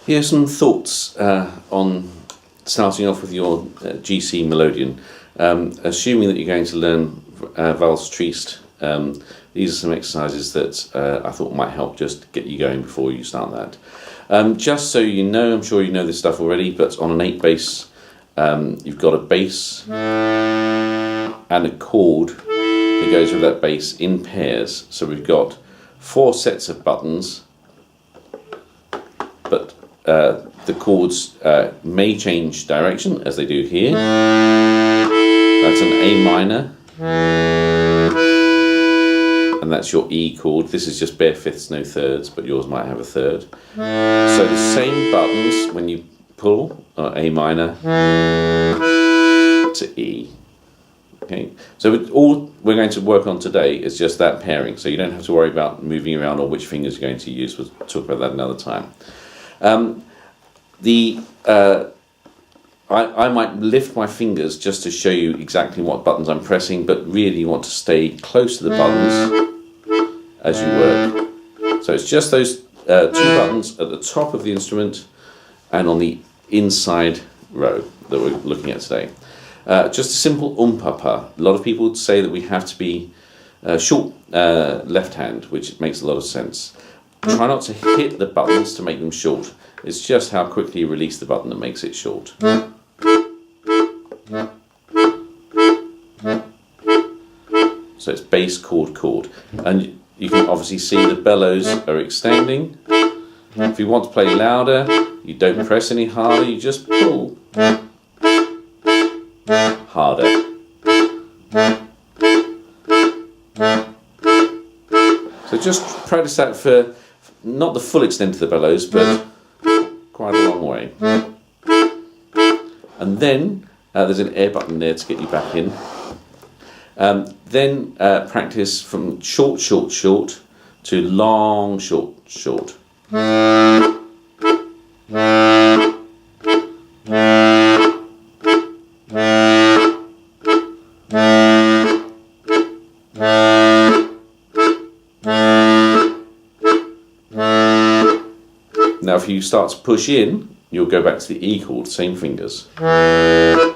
Here's some thoughts on starting off with your GC melodeon. Assuming that you're going to learn Valse Triste, these are some exercises that I thought might help just get you going before you start that. Just so you know, I'm sure you know this stuff already, but on an 8 bass, you've got a bass and a chord that goes with that bass in pairs. So we've got 4 sets of buttons, but the chords may change direction as they do here. That's an A minor, and that's your E chord. This is just bare fifths, no thirds, but yours might have a third. So the same buttons when you pull are A minor to E. Okay, so all we're going to work on today is just that pairing, so you don't have to worry about moving around or which fingers you're going to use. We'll talk about that another time. I might lift my fingers just to show you exactly what buttons I'm pressing, but really you want to stay close to the buttons as you work. So it's just those 2 buttons at the top of the instrument and on the inside row that we're looking at today. Just a simple umpapa. A lot of people would say that we have to be short left hand, which makes a lot of sense. Try not to hit the buttons to make them short. It's just how quickly you release the button that makes it short. So it's bass, chord, chord. And you can obviously see the bellows are extending. If you want to play louder, you don't press any harder, you just pull harder. So just practice that for not the full extent of the bellows, but quite a long way. And then there's an air button there to get you back in. Then practice from short, short, short to long, short, short. Now if you start to push in, you'll go back to the E chord, same fingers. And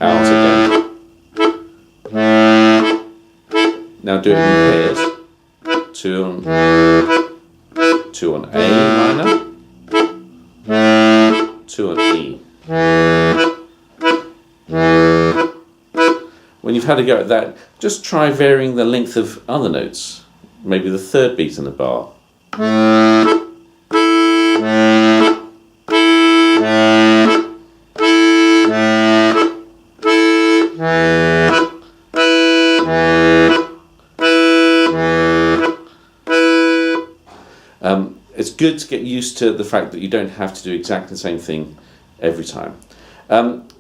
out again. Now do it in pairs. 2 on A minor, 2 on E. When you've had a go at that, just try varying the length of other notes. Maybe the 3rd beat in the bar. It's good to get used to the fact that you don't have to do exactly the same thing every time.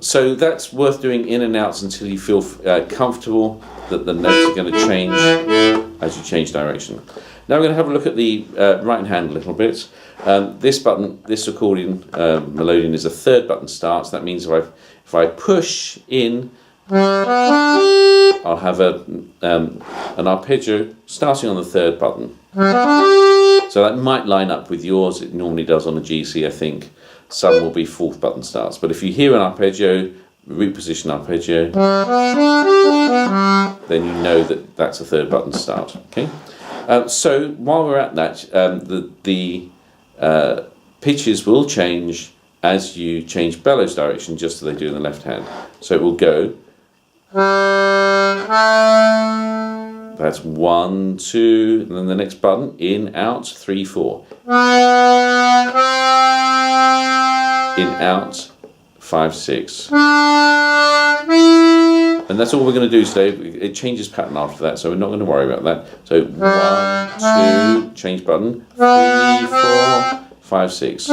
So that's worth doing in and outs until you feel comfortable that the notes are going to change as you change direction. Now we're going to have a look at the right hand a little bit. This button, this accordion melodeon is a 3rd button start, so that means if I push in, I'll have an arpeggio starting on the 3rd button. So that might line up with yours. It normally does on a GC, I think. Some will be 4th button starts. But if you hear an arpeggio, root position arpeggio, then you know that that's a 3rd button start. Okay. So while we're at that, the pitches will change as you change bellows direction, just as they do in the left hand. So it will go. That's 1, 2, and then the next button, in, out, 3, 4. In, out, 5, 6. And that's all we're going to do today. It changes pattern after that, so we're not going to worry about that. So 1, 2, change button, 3, 4, 5, 6.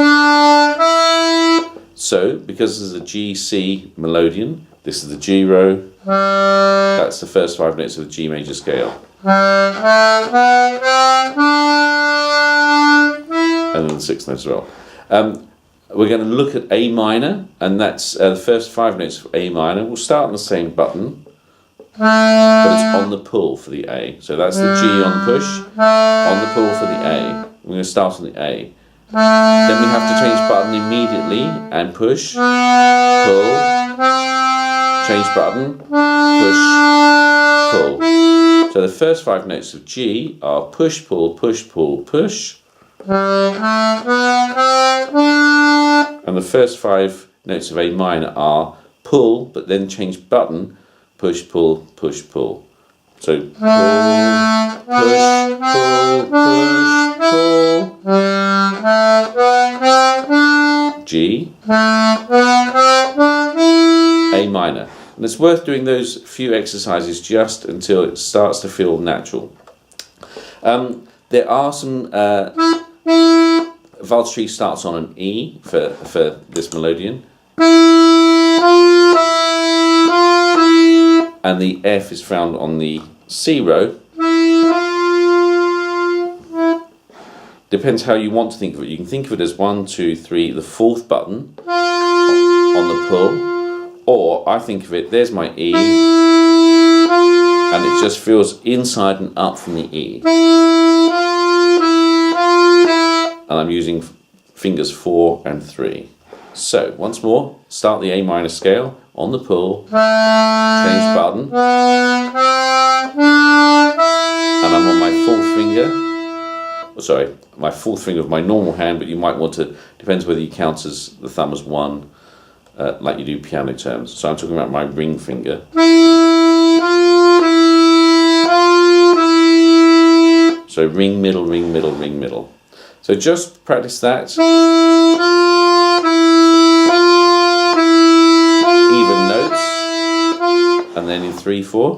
So, because this is a GC melodeon, this is the G row, that's the first 5 notes of the G major scale. And then the 6th note as well. we're going to look at A minor, and that's the first 5 notes of A minor. We'll start on the same button, but it's on the pull for the A. So that's the G on push, on the pull for the A. We're going to start on the A. Then we have to change button immediately and push, pull, change button, push, pull. So the first 5 notes of G are push, pull, push, pull, push. And the first 5 notes of A minor are pull, but then change button, push, pull, push, pull. So pull, push, pull, push, pull. G, A minor. And it's worth doing those few exercises just until it starts to feel natural. There are some Valse Triste starts on an E for this melodian, and the F is found on the C row. Depends how you want to think of it. You can think of it as 1, 2, 3, the 4th button on the pull, or I think of it, there's my E, and it just feels inside and up from the E. And I'm using fingers 4 and 3. So, once more, start the A minor scale on the pull, change button, and I'm on my 4th finger, my 4th finger of my normal hand, but you might want to, depends whether you count as the thumb as 1, like you do piano terms. So I'm talking about my ring finger. So ring, middle, ring, middle, ring, middle. So just practice that. Even notes. And then in 3, 4.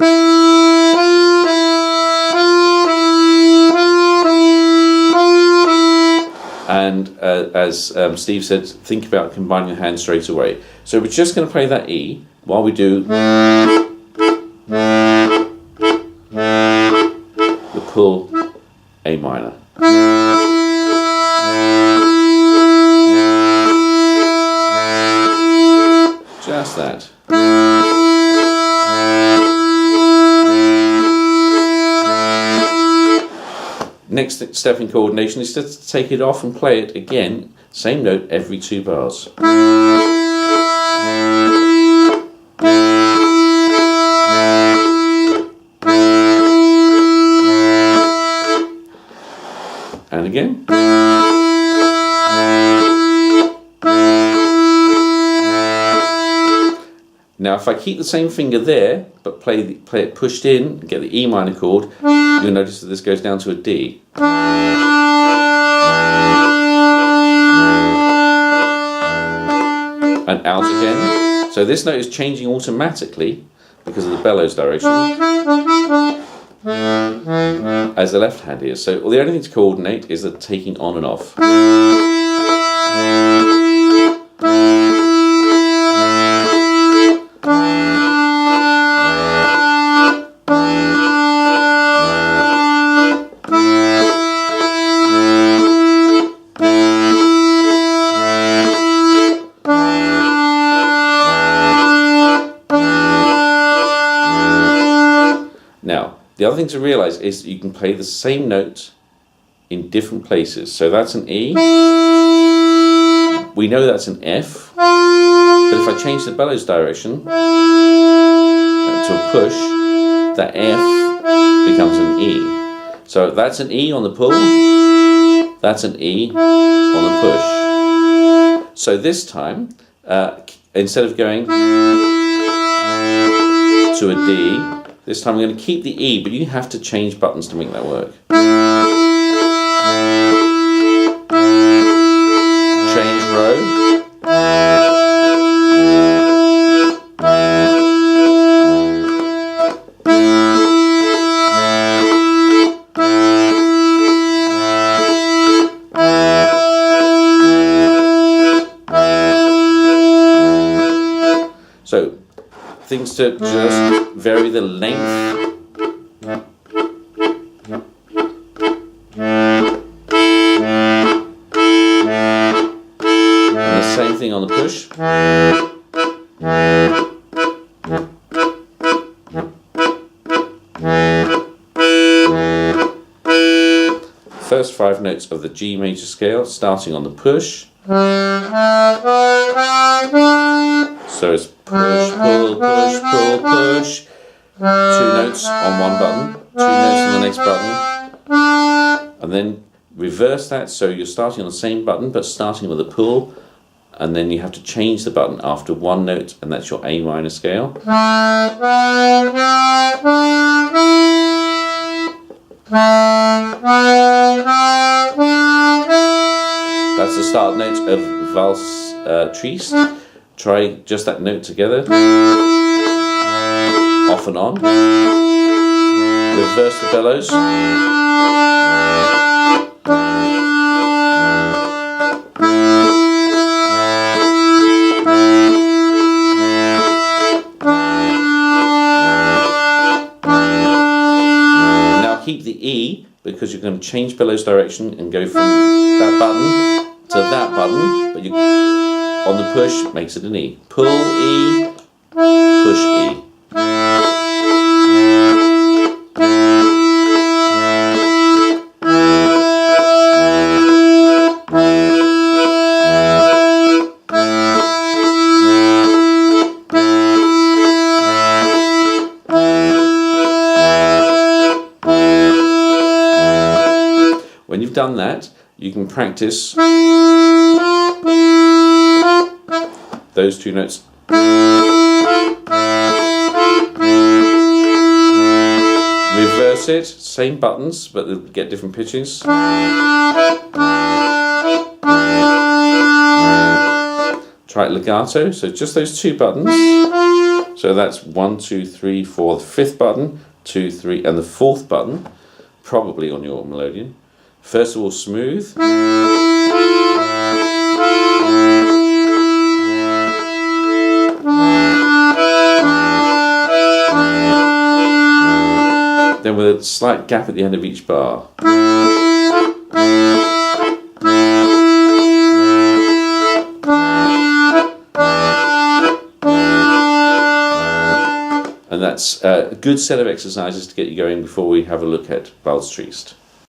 And as Steve said, think about combining the hands straight away. So we're just going to play that E while we do the pull A minor. Just that. Next step in coordination is to take it off and play it again, same note every 2 bars. And again. Now if I keep the same finger there, but play it pushed in, and get the E minor chord, you'll notice that this goes down to a D. And out again. So this note is changing automatically because of the bellows direction, as the left hand is. So the only thing to coordinate is the taking on and off. Now, the other thing to realise is that you can play the same note in different places. So that's an E. We know that's an F. But if I change the bellows direction to a push, that F becomes an E. So that's an E on the pull. That's an E on the push. So this time, instead of going to a D, this time I'm going to keep the E, but you have to change buttons to make that work. Change row. So, things to just vary the length. And the 5 notes of the G major scale, starting on the push. So it's push, pull, push, pull, push. 2 notes on one button, 2 notes on the next button, and then reverse that, so you're starting on the same button but starting with a pull, and then you have to change the button after 1 note, and that's your A minor scale. That's the start note of Valse Triste. Try just that note together, off and on. Reverse the bellows. Now keep the E, because you're going to change bellows direction and go from that button to that button, but you, on the push, makes it an E. Pull E, push E. When you've done that, you can practice those 2 notes. Reverse it, same buttons, but they'll get different pitches. Try it legato, so just those 2 buttons. So that's 1, 2, 3, 4, the 5th button, 2, 3, and the 4th button, probably on your melodeon. First of all, smooth. Then with a slight gap at the end of each bar. And that's a good set of exercises to get you going before we have a look at Valse Triste.